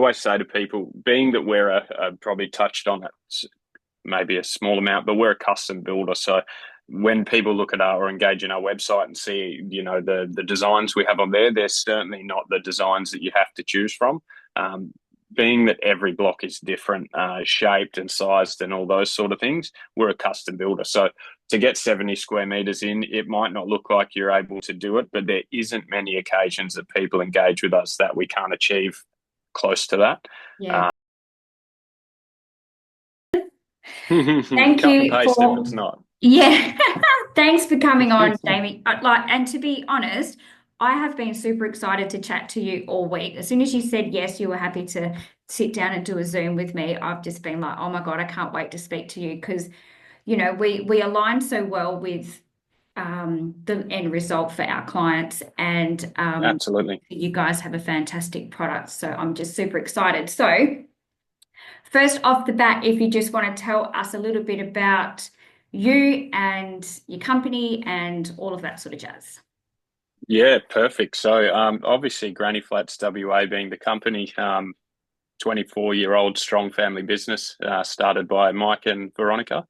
always say to people, being that we're probably touched on it, maybe a small amount, but we're a custom builder. So when people look at our or engage in our website and see, the designs we have on there, they're certainly not the designs that you have to choose from. Being that every block is different, shaped and sized and all those sort of things, we're a custom builder. So to get 70 square meters in, it might not look like you're able to do it, but there isn't many occasions that people engage with us that we can't achieve close to that. Yeah. Thank Cut and you paste if for, it's not. yeah. Thanks for coming on, Jamie. And to be honest, I have been super excited to chat to you all week. As soon as you said yes, you were happy to sit down and do a Zoom with me. I've just been like, oh my God, I can't wait to speak to you because, we align so well with the end result for our clients, and Absolutely. you guys have a fantastic product. So I'm just super excited. So first off the bat, if you just want to tell us a little bit about you and your company and all of that sort of jazz. Yeah, perfect. So obviously Granny Flats WA being the company, 24-year-old strong family business, started by Mike and Veronica.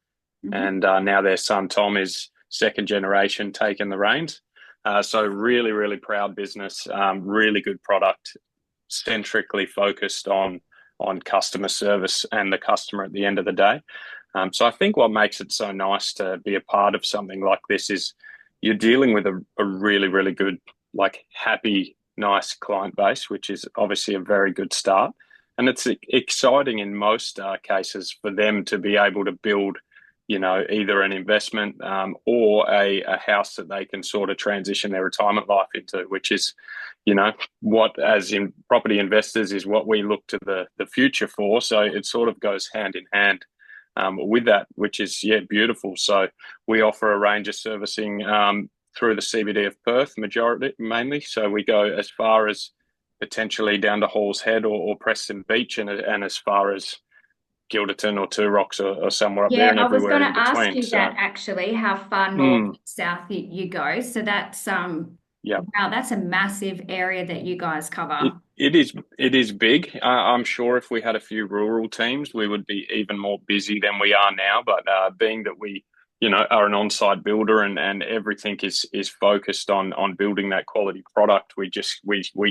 And now their son Tom is second generation taking the reins. So really, really proud business, really good product, centrically focused on customer service and the customer at the end of the day. So I think what makes it so nice to be a part of something like this is you're dealing with a really, really good, like happy, nice client base, which is obviously a very good start. And it's exciting in most cases for them to be able to build, either an investment or a house that they can sort of transition their retirement life into, which is, what as in property investors is what we look to the future for. So it sort of goes hand in hand with that, which is, beautiful. So we offer a range of servicing through the CBD of Perth, mainly. So we go as far as potentially down to Halls Head or Preston Beach, and as far as Gilderton or Two Rocks or somewhere up there Yeah, and I was everywhere going to in ask between. you So, that actually, how far north mm, south you go. So that's yeah. wow, that's a massive area that you guys It, cover. it is big. I'm sure if we had a few rural teams, we would be even more busy than we are now. But being that we, are an on-site builder and everything is focused on building that quality product, we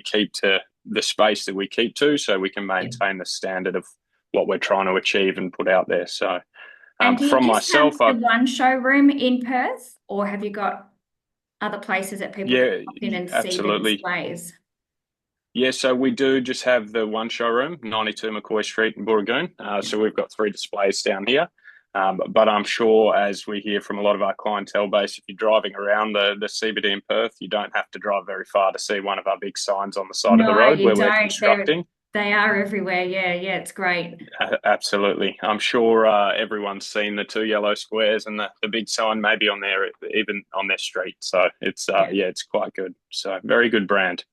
keep to the space that we keep to, so we can Yeah. maintain the standard of what we're trying to achieve and put out there. So And do you from just have myself, the one showroom in Perth, or have you got other places that people can yeah, pop in and see the absolutely. displays? Yeah, so we do just have the one showroom, 92 McCoy Street in Booragoon. So we've got 3 displays down here. But I'm sure, as we hear from a lot of our clientele base, if you're driving around the CBD in Perth, you don't have to drive very far to see one of our big signs on the side of the No, road you where we're don't. constructing. They are everywhere. Yeah, yeah, it's great. Absolutely. I'm sure everyone's seen the 2 yellow squares and the big sign maybe on there, even on their street. So it's, Yeah. it's quite good. So very good brand.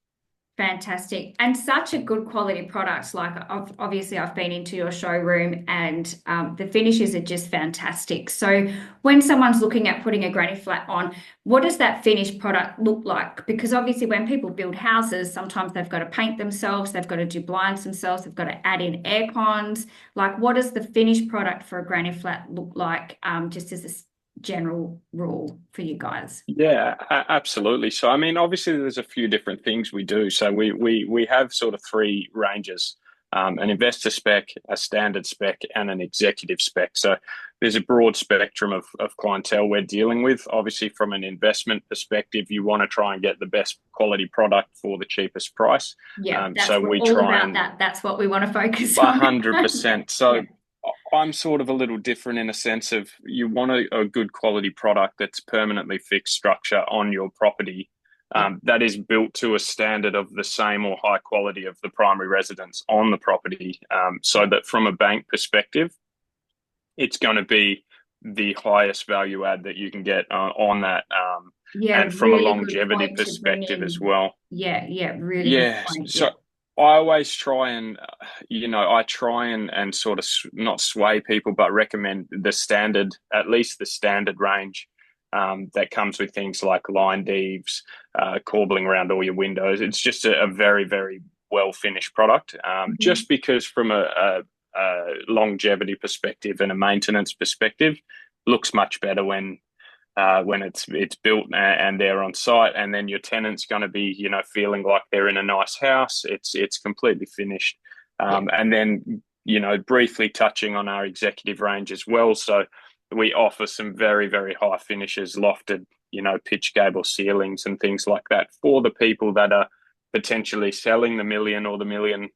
Fantastic. And such a good quality products. Like obviously I've been into your showroom and the finishes are just fantastic. So when someone's looking at putting a granny flat on, what does that finished product look like? Because obviously when people build houses, sometimes they've got to paint themselves, they've got to do blinds themselves, they've got to add in air cons. Like what does the finished product for a granny flat look like, just as a general rule for you guys? Yeah, absolutely. So, I mean, obviously, there's a few different things we do. So, we have sort of 3 ranges: an investor spec, a standard spec, and an executive spec. So, there's a broad spectrum of clientele we're dealing with. Obviously, from an investment perspective, you want to try and get the best quality product for the cheapest price. Yeah, So, we're we all try about and that. That's what we want to focus on. Yeah, 100%. yeah, So I'm sort of a little different in a sense of you want a good quality product that's permanently fixed structure on your property, yeah, that is built to a standard of the same or high quality of the primary residence on the property, so that from a bank perspective, it's going to be the highest value add that you can get on that, yeah. and from a Really good longevity point to bring perspective as in. well. Yeah, yeah, really good Yeah, point. so Yeah, I always try and, I try and sort of not sway people, but recommend the standard, at least the standard range that comes with things like line deeps, corbelling around all your windows. It's just a very, very well finished product, Mhm. just because from a longevity perspective and a maintenance perspective, looks much better when it's built and they're on site, and then your tenant's going to be, feeling like they're in a nice house. It's completely finished. Yeah. And then, briefly touching on our executive range as well. So we offer some very, very high finishes, lofted, pitch gable ceilings and things like that for the people that are potentially selling the million or the $1.5 million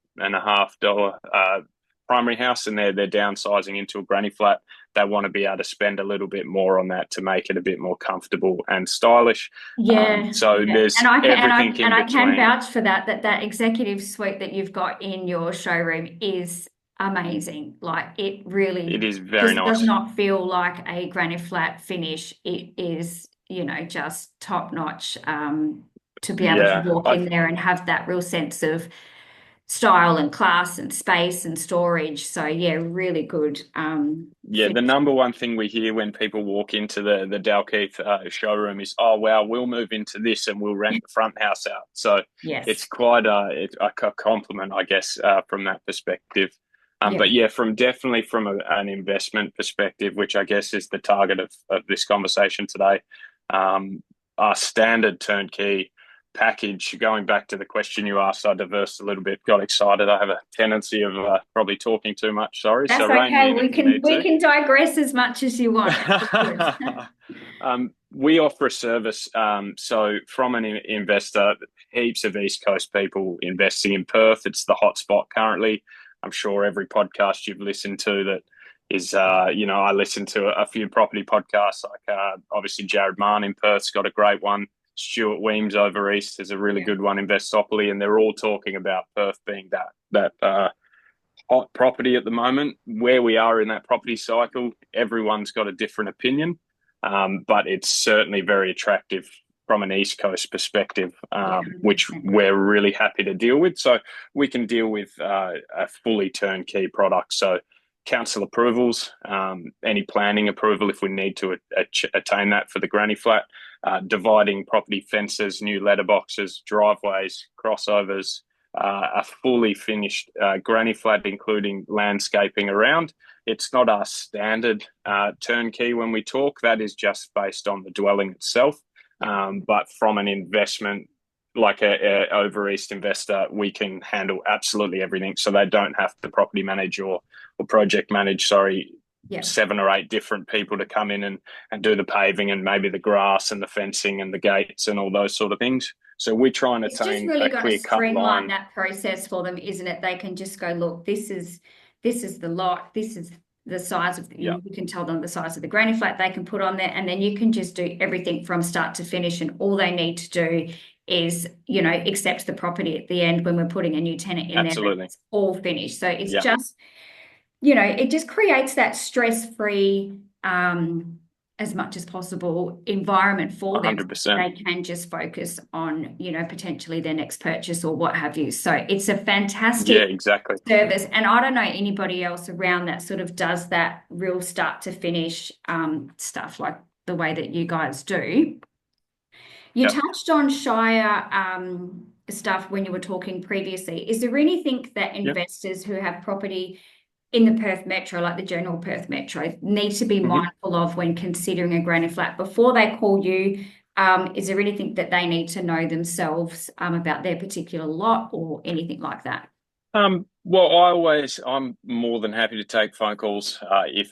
primary house, and they're downsizing into a granny flat. They want to be able to spend a little bit more on that to make it a bit more comfortable and stylish. Yeah, So yeah. there's And I can everything in I can between. vouch for that executive suite that you've got in your showroom is amazing. Like it It really is very just does nice. not feel like a granny flat finish. It is, just top notch to be able to Yeah, walk I in there and have that real sense of style and class and space and storage. So yeah, really good Yeah, the finish. number one thing we hear when people walk into the Dalkeith showroom is, "Oh wow, we'll move into this and we'll rent the front house out." So it's Yes. quite a compliment, I guess, from that perspective. Yeah. But yeah, definitely from an investment perspective, which I guess is the target of this conversation today, our standard turnkey package. Going back to the question you asked, I diversed a little bit, got excited. I have a tendency of probably talking too much. Sorry, so That's rein me okay. in if We you can need we to. can digress as much as you want. It's all good. We offer a service. So from an investor, heaps of East Coast people investing in Perth. It's the hot spot currently. I'm sure every podcast you've listened to that is, I listen to a few property podcasts, like obviously Jared Mann in Perth's got a great one. Stuart Weems over east has a really Yeah. good one, Investopoly, and they're all talking about Perth being that hot property at the moment. Where we are in that property cycle, everyone's got a different opinion, but it's certainly very attractive from an East Coast perspective, Yeah, which 100%. we're really happy to deal with. So we can deal with a fully turnkey product. So council approvals, any planning approval if we need to attain that for the granny flat, dividing property fences, new letterboxes, driveways, crossovers, a fully finished granny flat, including landscaping around. It's not our standard turnkey when we talk. That is just based on the dwelling itself. Yeah. But from an investment, like a over east investor, we can handle absolutely everything. So they don't have to property manage or project manage, sorry, Yeah. 7 or 8 different people to come in and do the paving and maybe the grass and the fencing and the gates and all those sort of things. So we try and It's just attain really a going to clear cut streamline line. that process for them, isn't it? They can just go, look, this is the lot, this is the size of Yeah, you can tell them the size of the granny flat they can put on there, and then you can just do everything from start to finish, and all they need to do is, accept the property at the end when we're putting a new tenant in there that absolutely. it's all finished. So it's Yeah, just, it just creates that stress-free, as much as possible environment for them. 100%. They can just focus on, potentially their next purchase or what have you. So it's a fantastic Yeah, exactly. service. And I don't know anybody else around that sort of does that real start to finish stuff like the way that you guys do. You Yep. touched on Shire stuff when you were talking previously. Is there anything that Yep. investors who have property in the Perth Metro, like the general Perth Metro, need to be Mm-hmm. mindful of when considering a granny flat before they call you? Is there anything that they need to know themselves about their particular lot or anything like that? Well, I'm more than happy to take phone calls if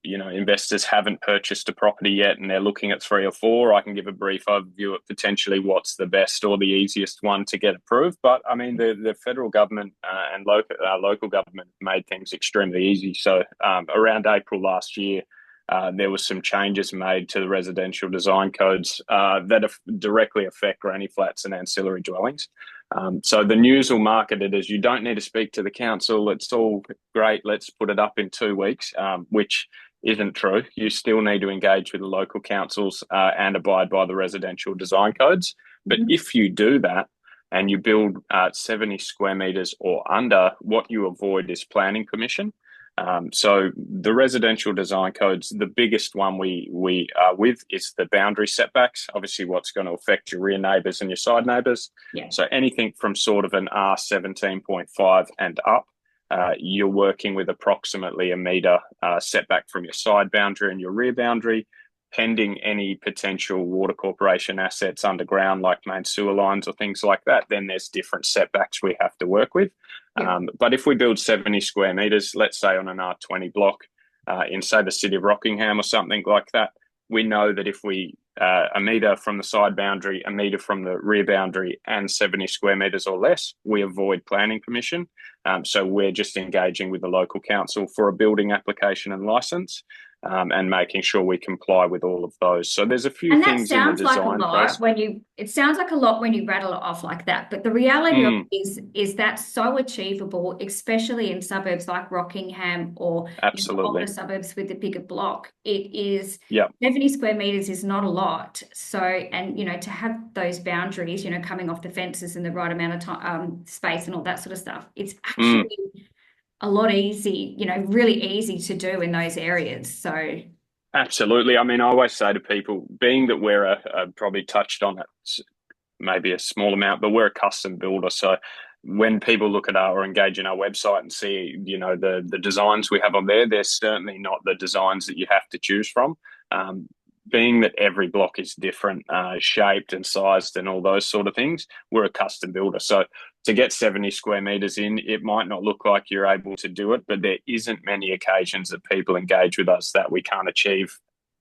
investors haven't purchased a property yet and they're looking at 3 or 4. I can give a brief overview of potentially what's the best or the easiest one to get approved. But I mean, the federal government and local government made things extremely easy. So around April last year, there was some changes made to the residential design codes that directly affect granny flats and ancillary dwellings. So the news will market it as you don't need to speak to the council. It's all great. Let's put it up in 2 weeks, which isn't true. You still need to engage with the local councils and abide by the residential design codes. But Mhm. if you do that and you build 70 square meters or under, what you avoid is planning permission. So the residential design codes, the biggest one we are with is the boundary setbacks. Obviously, what's going to affect your rear neighbours and your side neighbours. Yeah. So anything from sort of an R17.5 and up, you're working with approximately a metre setback from your side boundary and your rear boundary. Pending any potential water corporation assets underground, like main sewer lines or things like that, then there's different setbacks we have to work with. Yeah. But if we build 70 square metres, let's say on an R20 block in, say, the city of Rockingham or something like that, we know that if we a metre from the side boundary, a metre from the rear boundary, and 70 square metres or less, we avoid planning permission. So we're just engaging with the local council for a building application and licence. And making sure we comply with all of those. So there's a few And that things in the sounds like a design lot process. it sounds like a lot when you rattle it off like that. But the reality of Mm, it is that's so achievable, especially in suburbs like Rockingham or older absolutely. suburbs with the bigger block. It is Yeah. 70 square meters is not a lot. So, and to have those boundaries, coming off the fences in the right amount of time, space and all that sort of stuff, it's Mm. actually a lot easy, really easy to do in those areas. So, Absolutely. I mean, I always say to people, being that we're probably touched on it, maybe a small amount, but we're a custom builder. So when people look at our or engage in our website and see, the designs we have on there, they're certainly not the designs that you have to choose from. Um, Being that every block is different, shaped and sized and all those sort of things, we're a custom builder. So to get 70 square meters in, it might not look like you're able to do it, but there isn't many occasions that people engage with us that we can't achieve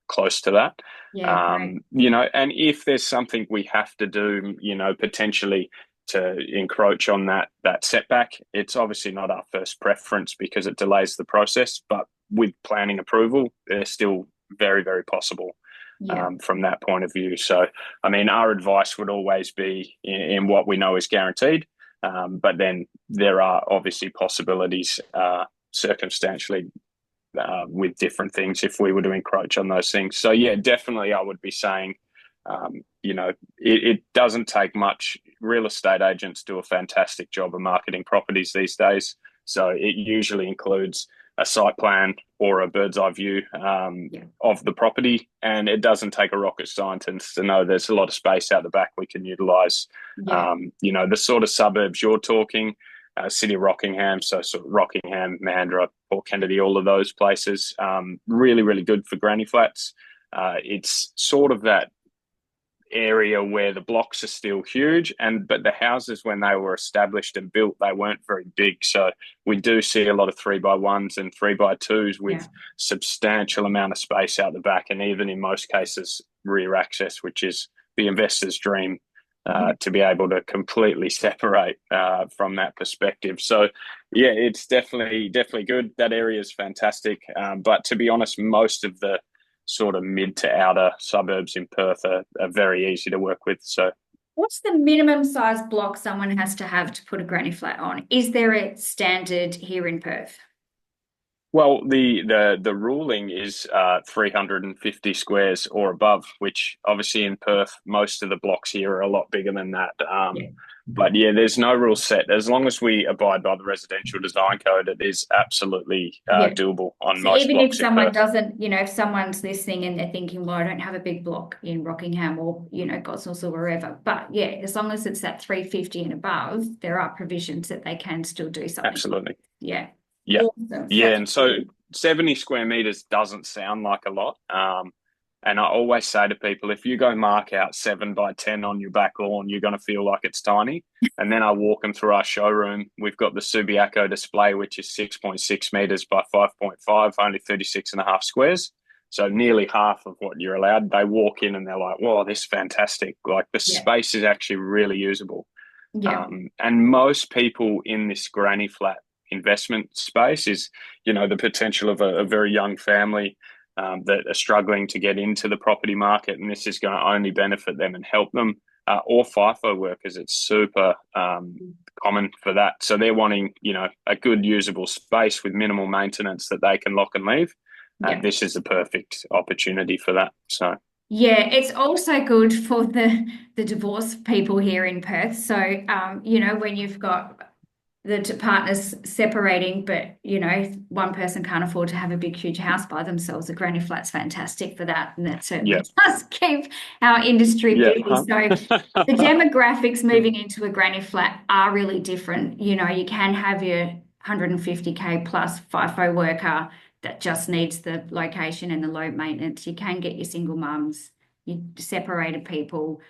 close to that. yeah, great. And if there's something we have to do, potentially to encroach on that setback, it's obviously not our first preference because it delays the process. But with planning approval, they're still very, very possible Yeah. from that point of view. So, I mean, our advice would always be in what we know is guaranteed. But then there are obviously possibilities circumstantially with different things if we were to encroach on those things. So yeah, definitely I would be saying, it doesn't take much. Real estate agents do a fantastic job of marketing properties these days. So it usually includes a site plan or a bird's eye view Yeah. of the property. And it doesn't take a rocket scientist to know there's a lot of space out the back we can utilize. Yeah. The sort of suburbs you're talking, City of Rockingham, so sort of Rockingham, Mandurah, Port Kennedy, all of those places, really, really good for granny flats. It's sort of that area where the blocks are still huge, but the houses when they were established and built, they weren't very big. So we do see a lot of 3x1s and 3x2s Yeah. with substantial amount of space out the back, and even in most cases rear access, which is the investor's dream. Yeah. To be able to completely separate from that perspective. So, yeah, it's definitely good. That area is fantastic. But to be honest, most of the sort of mid to outer suburbs in Perth are very easy to work with. So, What's the minimum size block someone has to have to put a granny flat on? Is there a standard here in Perth? well, the ruling is 350 squares or above, which obviously in Perth, most of the blocks here are a lot bigger than that. Yeah. But yeah, there's no rule set. As long as we abide by the residential design code, it is absolutely Yeah. doable on So most even if blocks in someone Perth. doesn't, if someone's listening and they're thinking, well, I don't have a big block in Rockingham or, Gosnells or wherever, but yeah, as long as it's that 350 and above, there are provisions that they can still do something. Absolutely. Yeah. Yeah. Awesome. Yeah. And so 70 square meters doesn't sound like a lot. And I always say to people, if you go mark out 7x10 on your back lawn, you're going to feel like it's tiny. And then I walk them through our showroom. We've got the Subiaco display, which is 6.6 meters by 5.5, only 36 and a half squares. So nearly half of what you're allowed. They walk in and they're like, "Wow, this is fantastic. Like the Yeah. space is actually really usable." Yeah. And most people in this granny flat investment space is, the potential of a very young family that are struggling to get into the property market, and this is going to only benefit them and help them. Or FIFO workers, it's super common for that. So they're wanting, a good usable space with minimal maintenance that they can lock and leave. Yeah. This is the perfect opportunity for that. So. Yeah, it's also good for the divorce people here in Perth. So, when you've got the partners separating, but one person can't afford to have a big, huge house by themselves. A granny flat's fantastic for that, and that Yeah. certainly does keep our industry Yeah. busy. So the demographics moving into a granny flat are really different. You can have your 150K plus FIFO worker that just needs the location and the low maintenance. You can get your single mums, your separated people,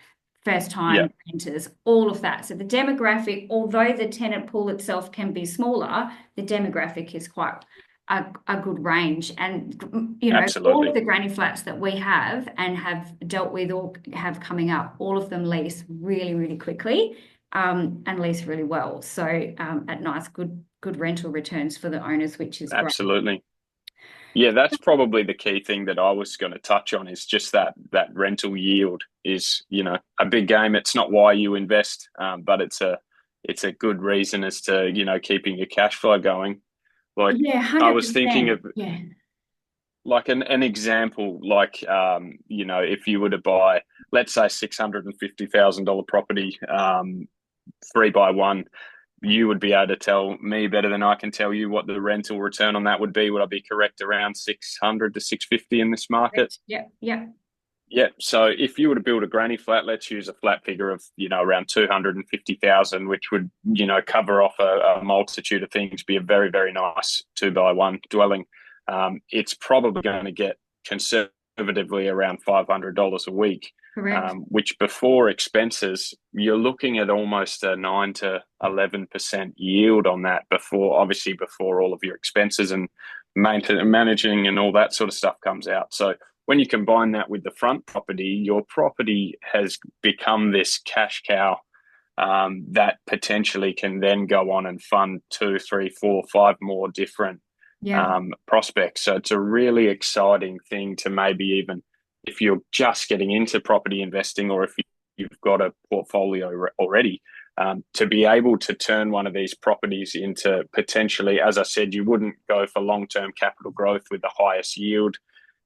first Yeah. time renters, all of that. So the demographic, although the tenant pool itself can be smaller, the demographic is quite a good range. And, all of Absolutely. the granny flats that we have and have dealt with or have coming up, all of them lease really, really quickly, and lease really well. So at nice, good rental returns for the owners, which is great. Absolutely. Yeah, that's probably the key thing that I was going to touch on is just that rental yield is, a big game. It's not why you invest, but it's a good reason as to, keeping your cash flow going. Like Yeah, I was thinking 100%. of Yeah. like an example, like if you were to buy, let's say $650,000 property, 3 by 1, you would be able to tell me better than I can tell you what the rental return on that would be. Would I be correct? Around 600 to 650 in this market? Yep. Yep. Yeah. So if you were to build a granny flat, let's use a flat figure of, around 250,000, which would, cover off a multitude of things, be a very, very nice 2 by 1 dwelling. It's probably going to get conservatively around $500 a week, Correct. which before expenses, you're looking at almost a 9 to 11% yield on that obviously before all of your expenses and managing and all that sort of stuff comes out. So when you combine that with the front property, your property has become this cash cow that potentially can then go on and fund 2, 3, 4, 5 more different Yeah. prospects. So it's a really exciting thing to maybe even if you're just getting into property investing or if you've got a portfolio already, to be able to turn one of these properties into potentially, as I said, you wouldn't go for long-term capital growth with the highest yield.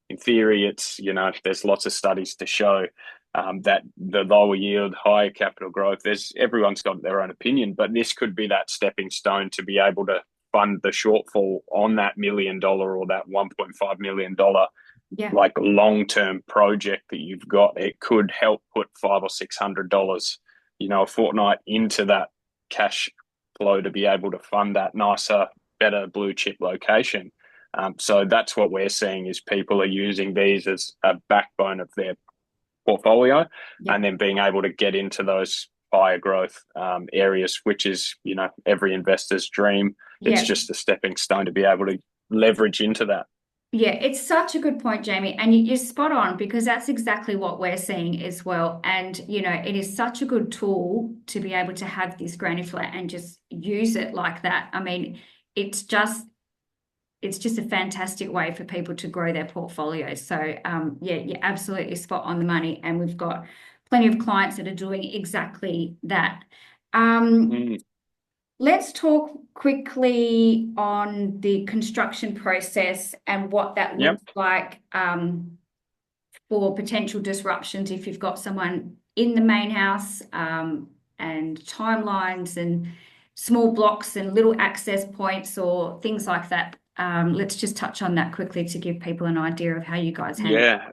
In theory, it's, there's lots of studies to show that the lower yield, higher capital growth, everyone's got their own opinion, but this could be that stepping stone to be able to fund the shortfall on that $1 million or that $1.5 million Yeah. like long-term project that you've got. It could help put $500 or $600, a fortnight into that cash flow to be able to fund that nicer, better blue chip location. So that's what we're seeing is people are using these as a backbone of their portfolio Yeah. and then being able to get into those higher growth areas, which is, every investor's dream. It's Yeah. just a stepping stone to be able to leverage into that. Yeah, it's such a good point, Jamie. And you're spot on because that's exactly what we're seeing as well. And, it is such a good tool to be able to have this granny flat and just use it like that. I mean, it's just a fantastic way for people to grow their portfolios. So, yeah, you're absolutely spot on the money. And we've got plenty of clients that are doing exactly that. Let's talk quickly on the construction process and what that Yep. looks like for potential disruptions if you've got someone in the main house, and timelines and small blocks and little access points or things like that. Let's just touch on that quickly to give people an idea of how you guys handle it. Yeah,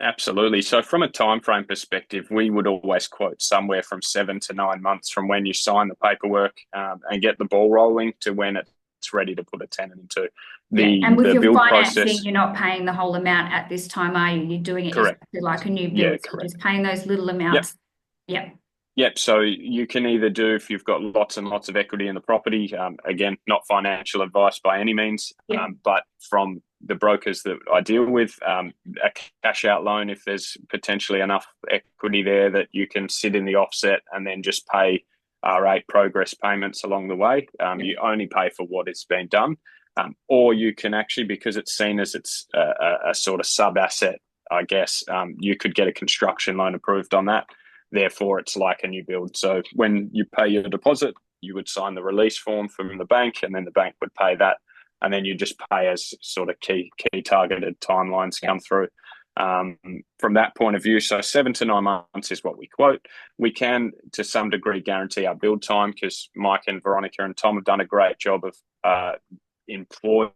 absolutely. So from a time frame perspective, we would always quote somewhere from 7 to 9 months from when you sign the paperwork and get the ball rolling to when it's ready to put a tenant into And with the your build financing, process. you're not paying the whole amount at this time, are you? You're doing it Correct. exactly like a new Yeah, build. So you're correct. just paying those little Yep. amounts. Yep. Yep. So you can either do if you've got lots and lots of equity in the property. Again, not financial advice by any means, Yep. but from the brokers that I deal with, a cash out loan if there's potentially enough equity there that you can sit in the offset and then just pay R8 progress payments along the way. You only pay for what has been done, or you can actually, because it's seen as it's a sort of sub asset, I guess, you could get a construction loan approved on that. Therefore, it's like a new build. So when you pay your deposit, you would sign the release form from the bank, and then the bank would pay that. And then you just pay as sort of key targeted timelines come through. from that point of view. So 7 to 9 months is what we quote. We can, to some degree, guarantee our build time because Mike and Veronica and Tom have done a great job of employing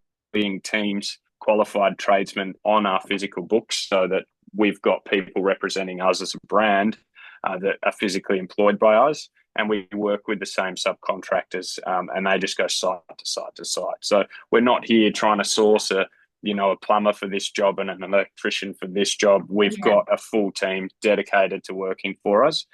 teams, qualified tradesmen on our physical books so that we've got people representing us as a brand that are physically employed by us. And we work with the same subcontractors and they just go site to site to site. So we're not here trying to source a plumber for this job and an electrician for this job. We've got a full team dedicated to working for us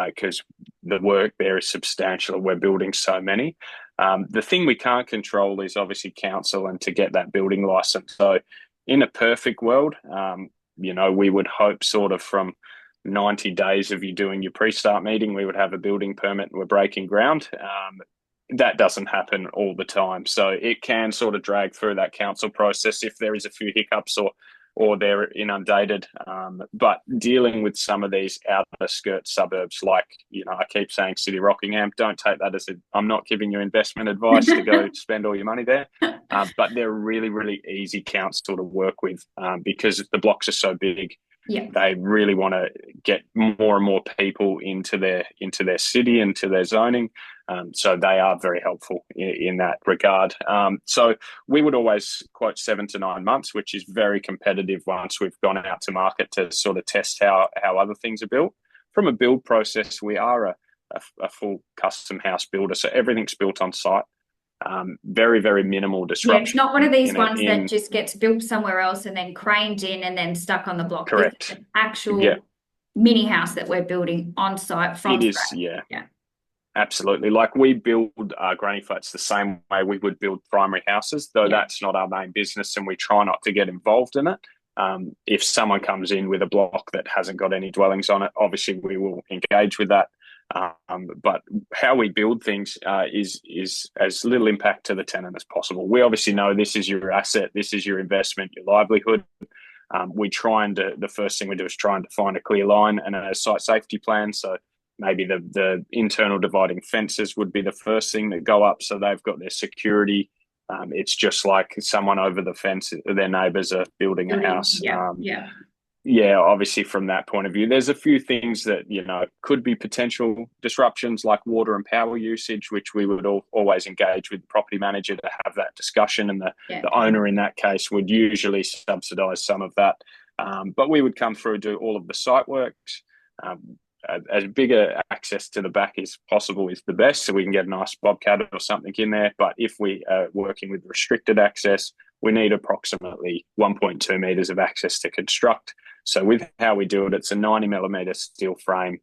because the work there is substantial. We're building so many. The thing we can't control is obviously council and to get that building license. So in a perfect world, we would hope sort of from 90 days of you doing your pre-start meeting, we would have a building permit and we're breaking ground. That doesn't happen all the time. So it can sort of drag through that council process if there is a few hiccups or they're inundated. But dealing with some of these outer skirt suburbs, like, I keep saying City Rockingham, don't take that as I'm not giving you investment advice to go spend all your money there. But they're really, really easy council to work with because the blocks are so big. Yeah. They really want to get more and more people into their city, into their zoning. So they are very helpful in that regard. So we would always quote 7 to 9 months, which is very competitive once we've gone out to market to sort of test how other things are built. From a build process, we are a full custom house builder. So everything's built on site. Very, very minimal disruption. Yeah, it's not one of these ones that just gets built somewhere else and then craned in and then stuck on the block. Correct. It's an actual mini house that we're building on site from scratch. Yeah. Absolutely. Like we build granny flats the same way we would build primary houses, though that's not our main business and we try not to get involved in it. If someone comes in with a block that hasn't got any dwellings on it, obviously we will engage with that. But how we build things is as little impact to the tenant as possible. We obviously know this is your asset, this is your investment, your livelihood. We try the first thing we do is try and define a clear line and a site safety plan. So maybe the internal dividing fences would be the first thing that go up, so they've got their security. It's just like someone over the fence, their neighbours are building a house. Obviously from that point of view, there's a few things that, could be potential disruptions like water and power usage, which we would always engage with the property manager to have that discussion. And the owner in that case would usually subsidise some of that. But we would come through, do all of the site works. As big a access to the back as possible is the best, so we can get a nice bobcat or something in there. But if we are working with restricted access, we need approximately 1.2 metres of access to construct. So with how we do it, it's a 90mm steel frame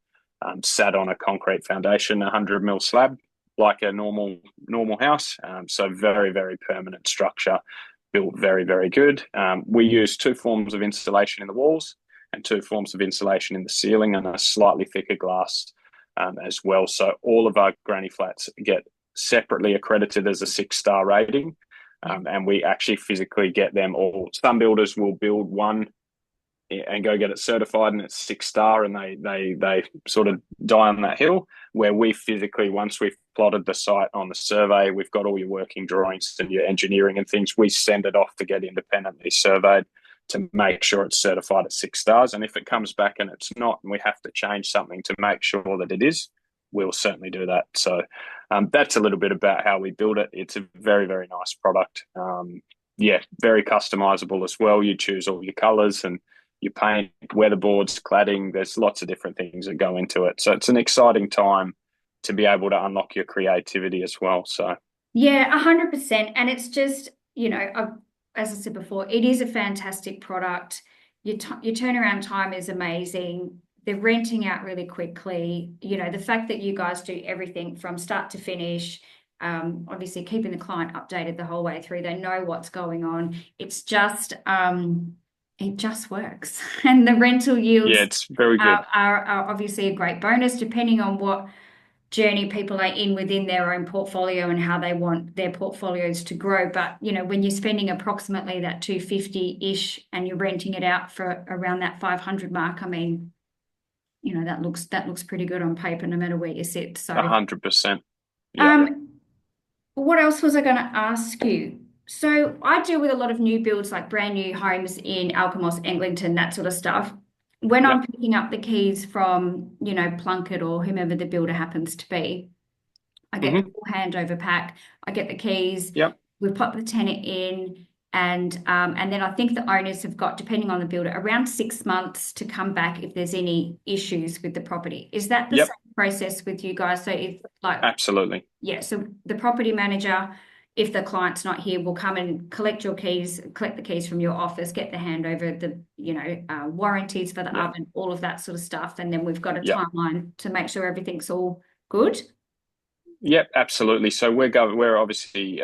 sat on a concrete foundation, 100mm slab, like a normal house. So very, very permanent structure, built very, very good. We use 2 forms of insulation in the walls and 2 forms of insulation in the ceiling and a slightly thicker glass as well. So all of our granny flats get separately accredited as a 6-star rating. And we actually physically get them all. Some builders will build one and go get it certified and it's 6-star and they sort of die on that hill, where we physically, once we've plotted the site on the survey, we've got all your working drawings and your engineering and things, we send it off to get independently surveyed to make sure it's certified at 6 stars. And if it comes back and it's not, and we have to change something to make sure that it is, we'll certainly do that. So that's a little bit about how we build it. It's a very, very nice product. Very customizable as well. You choose all your colors and you paint, weatherboards, cladding. There's lots of different things that go into it. So it's an exciting time to be able to unlock your creativity as well. So 100%. And it's just, as I said before, it is a fantastic product. Your turnaround time is amazing. They're renting out really quickly. The fact that you guys do everything from start to finish, obviously keeping the client updated the whole way through. They know what's going on. It's just, it just works. And the rental yields it's very good. Are obviously a great bonus depending on what journey people are in within their own portfolio and how they want their portfolios to grow. But when you're spending approximately that 250-ish and you're renting it out for around that 500 mark, I mean, that looks pretty good on paper no matter where you sit. So 100%. what else was I going to ask you? So I deal with a lot of new builds, like brand new homes in Alkimos, Eglinton, that sort of stuff. When I'm Yep. picking up the keys from, Plunkett or whomever the builder happens to be, I get the Hmm. full handover pack. I get the keys. Yep. We pop the tenant in, and then I think the owners have got, depending on the builder, around 6 months to come back if there's any issues with the property. Is that the same Yep. process with you guys? So if like, Absolutely. yeah, so the property manager, if the client's not here, will come and collect your keys, collect the keys from your office, get the handover, the warranties for the Yep. oven, all of that sort of stuff, and then we've got a Yep. timeline to make sure everything's all good. Yep, absolutely. So we're obviously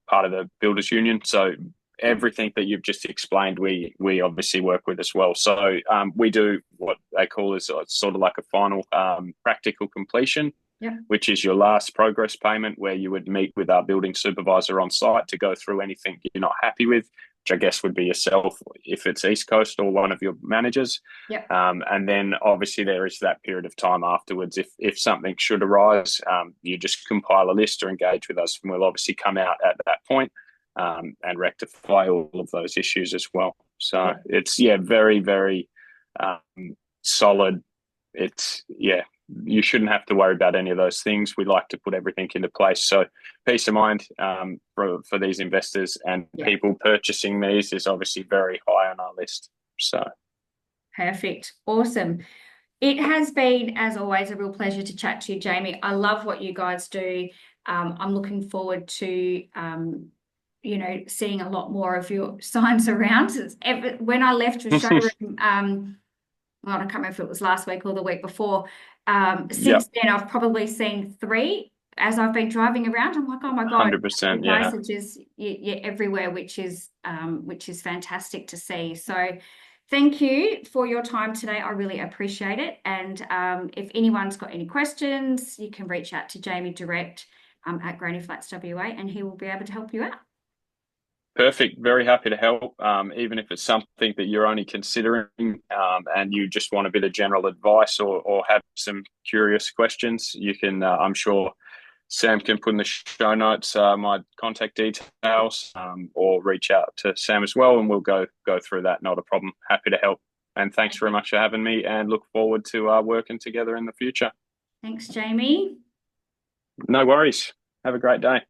part of the builders union. So Yeah. everything that you've just explained, we obviously work with as well. So we do what they call is sort of like a final practical completion, Yeah. which is your last progress payment, where you would meet with our building supervisor on site to go through anything you're not happy with, which I guess would be yourself if it's East Coast or one of your managers. Yeah. And then obviously there is that period of time afterwards. If something should arise, you just compile a list or engage with us, and we'll obviously come out at that point and rectify all of those issues as well. So Yeah. it's very, very solid. It's you shouldn't have to worry about any of those things. We like to put everything into place. So peace of mind for these investors and Yeah. people purchasing these is obviously very high on our list. So Perfect. Awesome. It has been, as always, a real pleasure to chat to you, Jamie. I love what you guys do. I'm looking forward to, seeing a lot more of your signs around. When I left your showroom, well, I can't remember if it was last week or the week before. yep, Since then, I've probably seen three as I've been driving around. I'm like, oh my God, you 100%. guys Yeah. are just you're everywhere, which is fantastic to see. So, thank you for your time today. I really appreciate it. And if anyone's got any questions, you can reach out to Jamie direct at Granny Flats WA, and he will be able to help you out. Perfect. Very happy to help. Even if it's something that you're only considering and you just want a bit of general advice or have some curious questions, you can, I'm sure Sam can put in the show notes my contact details or reach out to Sam as well, and we'll go through that. Not a problem. Happy to help. And thanks very much for having me, and look forward to working together in the future. Thanks, Jamie. No worries. Have a great day.